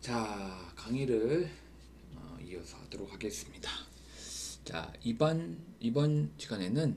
자, 강의를 이어서 하도록 하겠습니다. 자, 이번 시간에는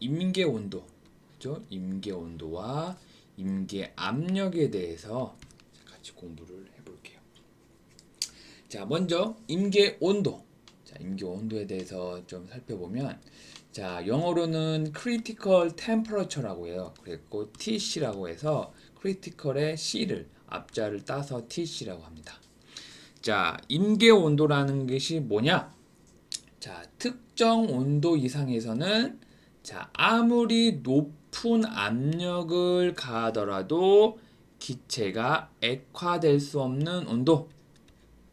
임계 온도, 그죠? 임계 온도와 임계 압력에 대해서 같이 공부를 해볼게요. 자, 먼저 임계 온도. 자, 임계 온도에 대해서 좀 살펴보면, 자, 영어로는 critical temperature라고 해요. 그리고 TC라고 해서 critical의 C를 앞자를 따서 TC라고 합니다. 자, 임계 온도라는 것이 뭐냐? 자, 특정 온도 이상에서는 아무리 높은 압력을 가하더라도 기체가 액화될 수 없는 온도.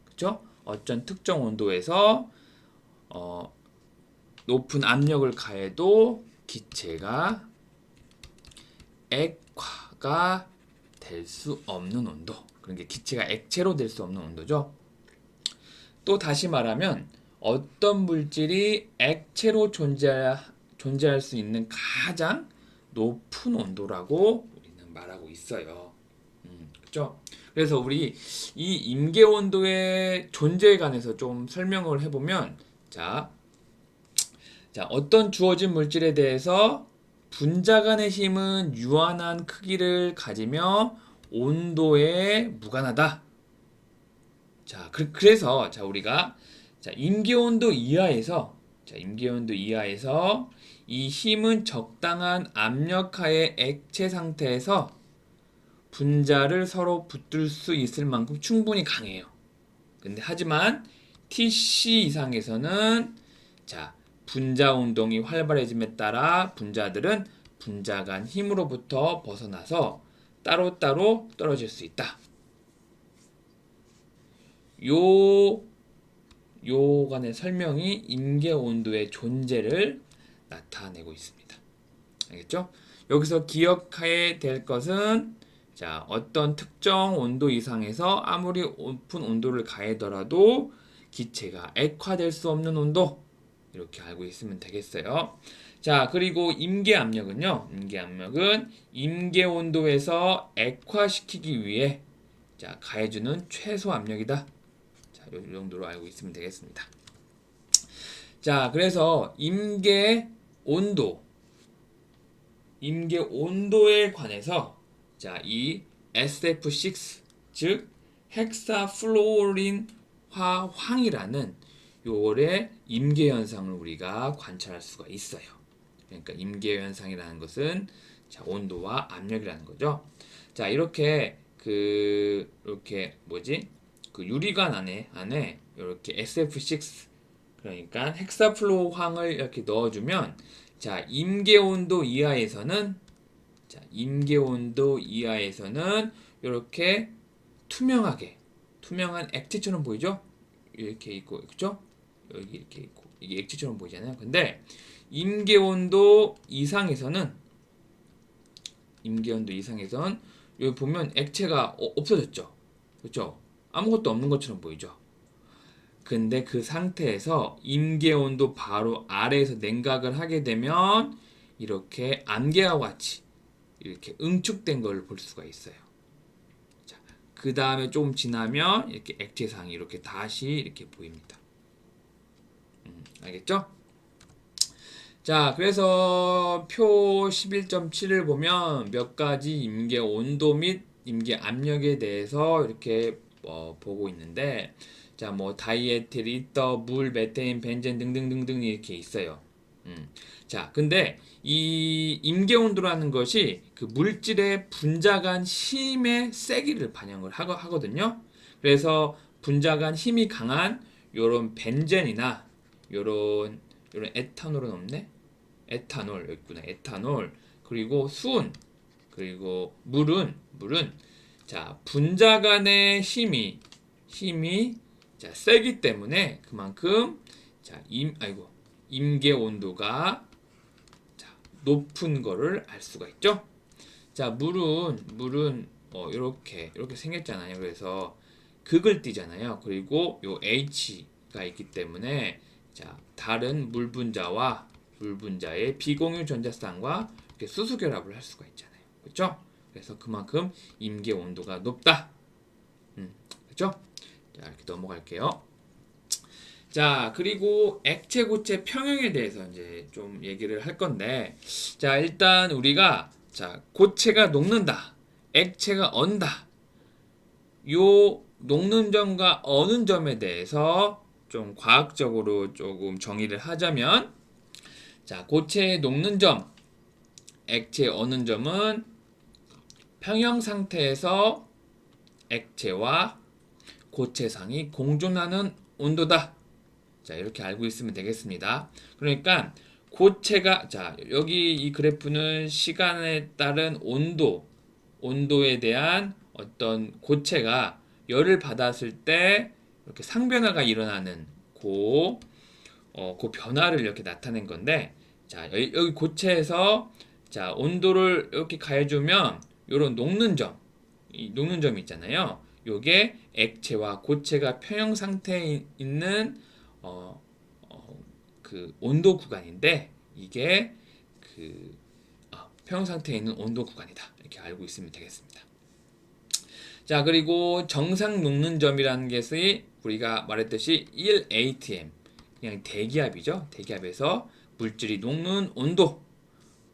그죠? 어떤 특정 온도에서 높은 압력을 가해도 기체가 액화가 될 수 없는 온도. 그러니까 기체가 액체로 될 수 없는 온도죠. 또 다시 말하면 어떤 물질이 액체로 존재할 수 있는 가장 높은 온도라고 우리는 말하고 있어요. 그렇죠? 그래서 우리 이 임계 온도의 존재에 관해서 좀 설명을 해보면 자, 어떤 주어진 물질에 대해서 분자 간의 힘은 유한한 크기를 가지며 온도에 무관하다. 자, 그래서 우리가 임계 온도 이하에서 이 힘은 적당한 압력하의 액체 상태에서 분자를 서로 붙들 수 있을 만큼 충분히 강해요. 근데 하지만 TC 이상에서는 분자 운동이 활발해짐에 따라 분자들은 분자 간 힘으로부터 벗어나서 따로따로 떨어질 수 있다. 요 간의 설명이 임계 온도의 존재를 나타내고 있습니다. 알겠죠? 여기서 기억해야 될 것은 어떤 특정 온도 이상에서 아무리 높은 온도를 가하더라도 기체가 액화될 수 없는 온도, 이렇게 알고 있으면 되겠어요. 자, 그리고 임계 압력은요. 임계 압력은 임계 온도에서 액화시키기 위해 가해주는 최소 압력이다. 이 정도로 알고 있으면 되겠습니다. 자, 그래서 임계 온도에 관해서 이 SF6, 즉 헥사플로린 화황이라는 요의 임계 현상을 우리가 관찰할 수가 있어요. 그러니까 임계 현상이라는 것은 온도와 압력이라는 거죠. 자, 이렇게 그 유리관 안에 이렇게 SF6, 그러니까 헥사플로황을 이렇게 넣어주면 임계 온도 이하에서는 이렇게 투명한 액체처럼 보이죠? 이렇게 있고, 그죠? 여기 이렇게 있고, 이게 액체처럼 보이잖아요. 근데 임계 온도 이상에서는 여기 보면 액체가 없어졌죠. 그렇죠? 아무것도 없는 것처럼 보이죠. 근데 그 상태에서 임계 온도 바로 아래에서 냉각을 하게 되면 이렇게 안개와 같이 이렇게 응축된 걸 볼 수가 있어요. 그 다음에 좀 지나면 이렇게 액체상이 이렇게 다시 이렇게 보입니다. 알겠죠? 자, 그래서 표 11.7을 보면 몇 가지 임계 온도 및 임계 압력에 대해서 이렇게 보고 있는데, 다이에틸, 이터, 물, 메테인, 벤젠 등등등등 이렇게 있어요. 근데 이 임계 온도라는 것이 그 물질의 분자 간 힘의 세기를 반영을 하거든요. 그래서 분자 간 힘이 강한 요런 벤젠이나 요런 에탄올은 없네? 에탄올, 여기 있구나. 에탄올. 그리고 수은, 그리고 물은 분자 간의 힘이 세기 때문에 그만큼 임계 온도가 높은 거를 알 수가 있죠. 물은 이렇게 생겼잖아요. 그래서 극을 띠잖아요. 그리고 요 H가 있기 때문에 다른 물 분자의 비공유 전자쌍과 이렇게 수소 결합을 할 수가 있잖아요. 그렇죠? 그래서 그만큼 임계 온도가 높다. 그렇죠? 자, 이렇게 넘어갈게요. 자, 그리고 액체 고체 평형에 대해서 이제 좀 얘기를 할 건데, 자, 일단 우리가 자, 고체가 녹는다, 액체가 언다. 요 녹는 점과 어는 점에 대해서 좀 과학적으로 조금 정의를 하자면, 자, 고체의 녹는 점, 액체의 어는 점은 평형 상태에서 액체와 고체상이 공존하는 온도다. 자, 이렇게 알고 있으면 되겠습니다. 그러니까 고체가, 자, 여기 이 그래프는 시간에 따른 온도에 대한 어떤 고체가 열을 받았을 때 이렇게 상변화가 일어나는 그 변화를 이렇게 나타낸 건데, 자, 여기 고체에서 자, 온도를 이렇게 가해주면 요런 이 녹는 점이 있잖아요. 요게 액체와 고체가 평형 상태에 있는 어, 그 온도 구간인데, 이게 그 평형 상태에 있는 온도 구간이다. 이렇게 알고 있으면 되겠습니다. 자, 그리고 정상 녹는 점이라는 것이 우리가 말했듯이 1atm, 그냥 대기압이죠. 대기압에서 물질이 녹는 온도,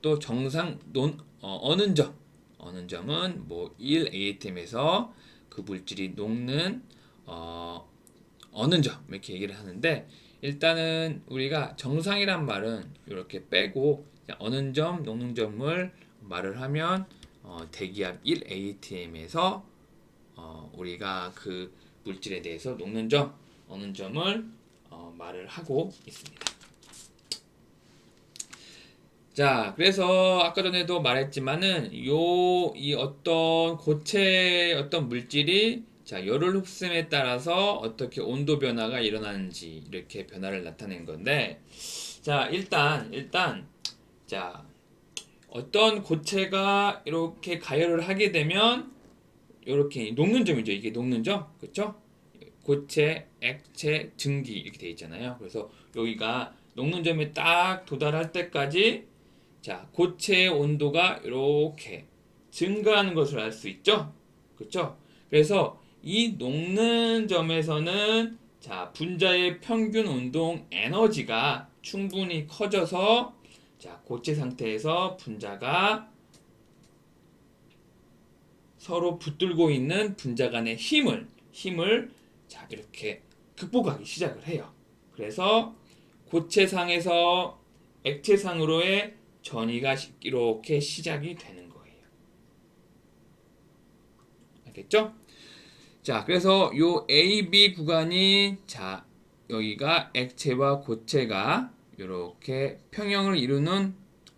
또 정상 어는 점은 뭐 1atm에서 그 물질이 녹는 어는 점, 이렇게 얘기를 하는데, 일단은 우리가 정상이란 말은 이렇게 빼고 어는 점, 녹는 점을 말을 하면 대기압 1atm에서 우리가 그 물질에 대해서 녹는 점, 어는 점을 말을 하고 있습니다. 자, 그래서 아까 전에도 말했지만은 이 어떤 고체 어떤 물질이 자, 열을 흡수에 따라서 어떻게 온도 변화가 일어나는지 이렇게 변화를 나타낸 건데, 자, 일단 자, 어떤 고체가 이렇게 가열을 하게 되면 이렇게 녹는 점이죠. 이게 녹는 점, 그렇죠? 고체, 액체, 증기 이렇게 돼 있잖아요. 그래서 여기가 녹는 점에 딱 도달할 때까지 자, 고체의 온도가 이렇게 증가하는 것을 알 수 있죠. 그렇죠? 그래서 이 녹는 점에서는 자, 분자의 평균 운동 에너지가 충분히 커져서 자, 고체 상태에서 분자가 서로 붙들고 있는 분자 간의 힘을 자, 이렇게 극복하기 시작을 해요. 그래서 고체상에서 액체상으로의 전이가 이렇게 시작이 되는 거예요. 알겠죠? 자, 그래서 요 AB 구간이 자, 여기가 액체와 고체가 이렇게 평형을 이루는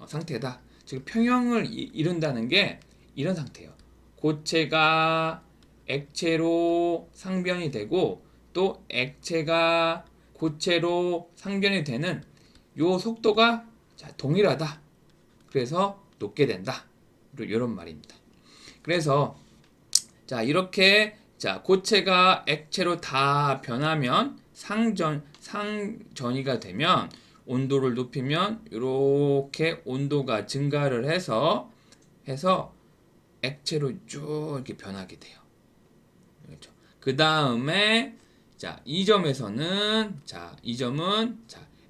상태다. 즉 평형을 이룬다는 게 이런 상태예요. 고체가 액체로 상변이 되고 또 액체가 고체로 상변이 되는 요 속도가 자, 동일하다. 그래서 녹게 된다. 이런 말입니다. 그래서 자, 이렇게 자, 고체가 액체로 다 변하면 상전이가 되면 온도를 높이면 이렇게 온도가 증가를 해서 액체로 쭉 이렇게 변하게 돼요. 그렇죠? 그 다음에 자, 이 점은 자,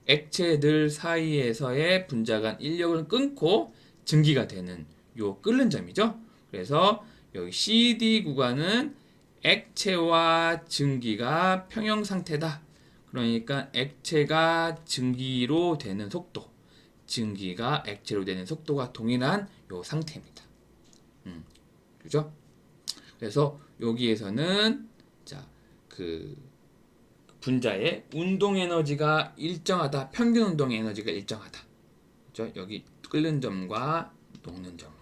액체들 사이에서의 분자 간 인력을 끊고 증기가 되는 요 끓는 점이죠. 그래서 여기 CD 구간은 액체와 증기가 평형 상태다. 그러니까 액체가 증기로 되는 속도, 증기가 액체로 되는 속도가 동일한 요 상태입니다. 그죠? 그래서 여기에서는 자, 그 분자의 운동 에너지가 일정하다. 평균 운동 에너지가 일정하다. 그죠? 여기 끓는 점과 녹는 점은요.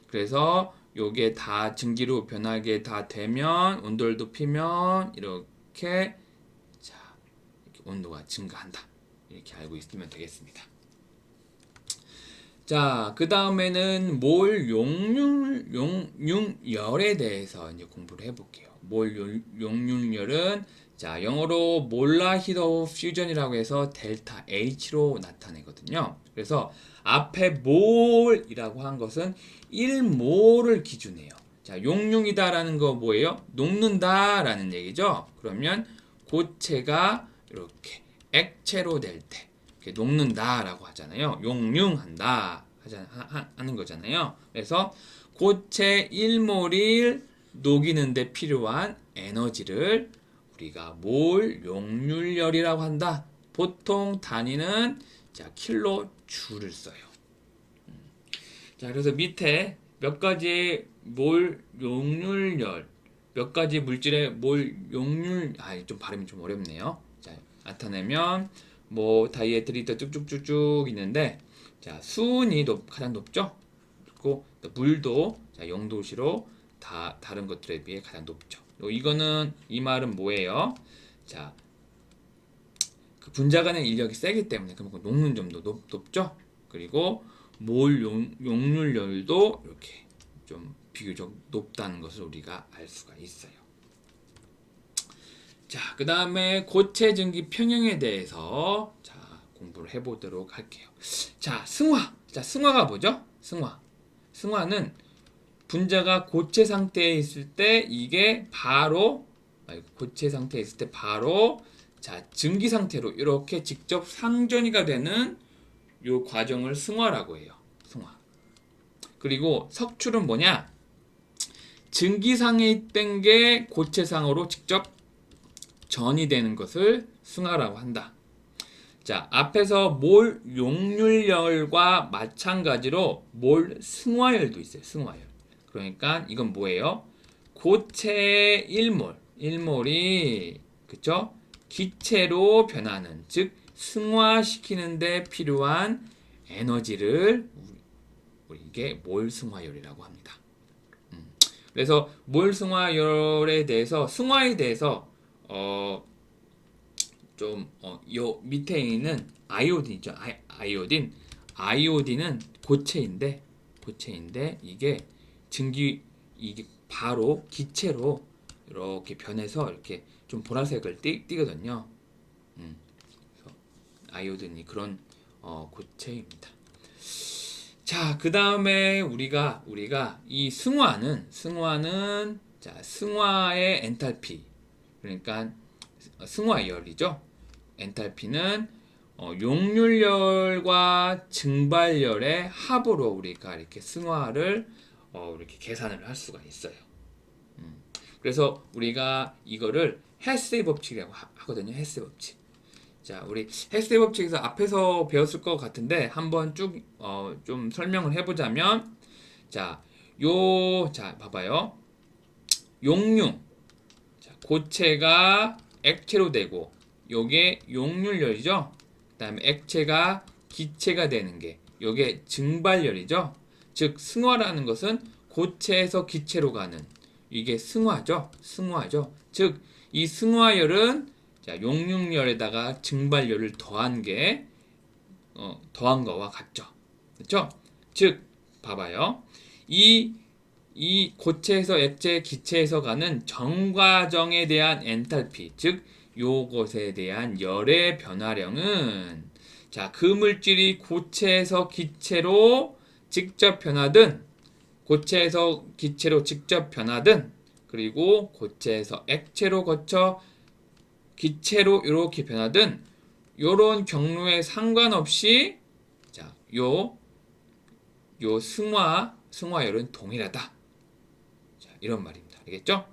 그래서 요게 다 증기로 변하게 다 되면 온도를 높이면 이렇게 자, 이렇게 온도가 증가한다. 이렇게 알고 있으면 되겠습니다. 자, 그 다음에는 몰 용융열에 대해서 이제 공부를 해볼게요. 몰 용융열은 자, 영어로 몰라 히터 퓨전이라고 해서 델타 H로 나타내거든요. 그래서 앞에 몰이라고 한 것은 1몰을 기준해요. 자, 용융이다라는 거 뭐예요? 녹는다라는 얘기죠. 그러면 고체가 이렇게 액체로 될 때 이렇게 녹는다라고 하잖아요. 용융한다 하는 거잖아요. 그래서 고체 1몰을 녹이는데 필요한 에너지를 우리가 몰 용률열이라고 한다. 보통 단위는 자, 킬로줄을 써요. 자, 그래서 밑에 몇 가지 몰 용률열, 몇 가지 물질의 몰 용률, 좀 발음이 좀 어렵네요. 자, 나타내면 뭐 다이에트리터 쭉쭉쭉쭉 있는데, 자, 수은이 가장 높죠. 그리고 또 물도 자, 0도시로 다른 것들에 비해 가장 높죠. 이거는 이 말은 뭐예요? 자, 그 분자 간의 인력이 세기 때문에 그만큼 녹는 점도 높죠. 그리고 몰 용률열도 이렇게 좀 비교적 높다는 것을 우리가 알 수가 있어요. 자, 그 다음에 고체 증기 평형에 대해서 자, 공부를 해보도록 할게요. 자, 승화. 자, 승화가 뭐죠? 승화는 분자가 고체 상태에 있을 때 이게 바로 고체 상태에 있을 때 바로 자, 증기 상태로 이렇게 직접 상전이가 되는 요 과정을 승화라고 해요. 승화. 그리고 석출은 뭐냐? 증기상에 있던 게 고체상으로 직접 전이 되는 것을 승화라고 한다. 자, 앞에서 몰 용률열과 마찬가지로 몰 승화열도 있어요. 승화열. 그러니까 이건 뭐예요? 고체 1몰이 그쵸? 기체로 변하는, 즉 승화시키는 데 필요한 에너지를 이게 몰 승화열이라고 합니다. 그래서 몰 승화열에 대해서 승화에 대해서 요 밑에 있는 아이오딘 있죠. 아이오딘은 고체인데 이게 이게 바로 기체로 이렇게 변해서 이렇게 좀 보라색을 띠거든요. 그래서 아이오딘이 그런 고체입니다. 자, 그 다음에 우리가 이 승화는 자, 승화의 엔탈피, 그러니까 승화열이죠. 엔탈피는 용률열과 증발열의 합으로 우리가 이렇게 승화를 이렇게 계산을 할 수가 있어요. 그래서 우리가 이거를 헬스의 법칙이라고 하거든요. 헬스의 법칙. 자, 우리 헬스의 법칙에서 앞에서 배웠을 것 같은데 한번 쭉 좀 설명을 해보자면, 자, 봐봐요. 용융, 자, 고체가 액체로 되고 요게 용률열이죠. 그다음에 액체가 기체가 되는 게 요게 증발열이죠. 즉 승화라는 것은 고체에서 기체로 가는 이게 승화죠. 즉 이 승화열은 자, 용융열에다가 증발열을 더한 거와 같죠. 그렇죠? 즉 봐봐요. 이 고체에서 액체, 기체에서 가는 정과정에 대한 엔탈피, 즉 요것에 대한 열의 변화량은 자, 그 물질이 고체에서 기체로 직접 변하든 고체에서 기체로 직접 변하든 그리고 고체에서 액체로 거쳐 기체로 이렇게 변하든 요런 경로에 상관없이 자, 요 승화열은 동일하다. 자, 이런 말입니다. 알겠죠?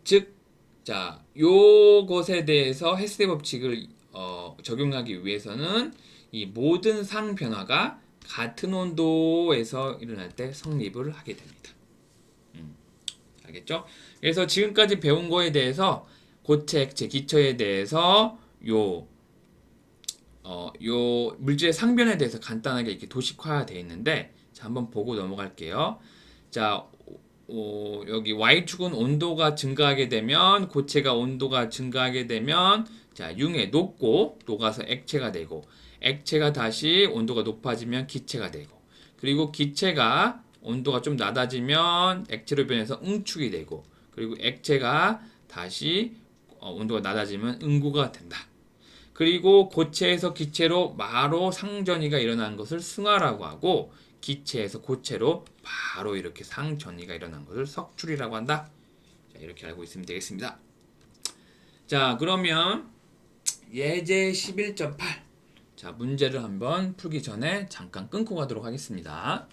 즉, 자, 요것에 대해서 헬스의 법칙을 적용하기 위해서는 이 모든 상 변화가 같은 온도에서 일어날 때 성립을 하게 됩니다. 알겠죠? 그래서 지금까지 배운 거에 대해서 고체, 액체, 기체에 대해서 요 물질의 상변에 대해서 간단하게 이렇게 도식화되어 있는데, 자, 한번 보고 넘어갈게요. 자, 여기 Y축은 온도가 증가하게 되면, 고체가 온도가 증가하게 되면, 자, 융에 녹아서 액체가 되고, 액체가 다시 온도가 높아지면 기체가 되고, 그리고 기체가 온도가 좀 낮아지면 액체로 변해서 응축이 되고, 그리고 액체가 다시 온도가 낮아지면 응고가 된다. 그리고 고체에서 기체로 마로 상전이가 일어나는 것을 승화라고 하고, 기체에서 고체로 바로 이렇게 상전이가 일어난 것을 석출이라고 한다. 자, 이렇게 알고 있으면 되겠습니다. 자, 그러면 예제 11.8. 자, 문제를 한번 풀기 전에 잠깐 끊고 가도록 하겠습니다.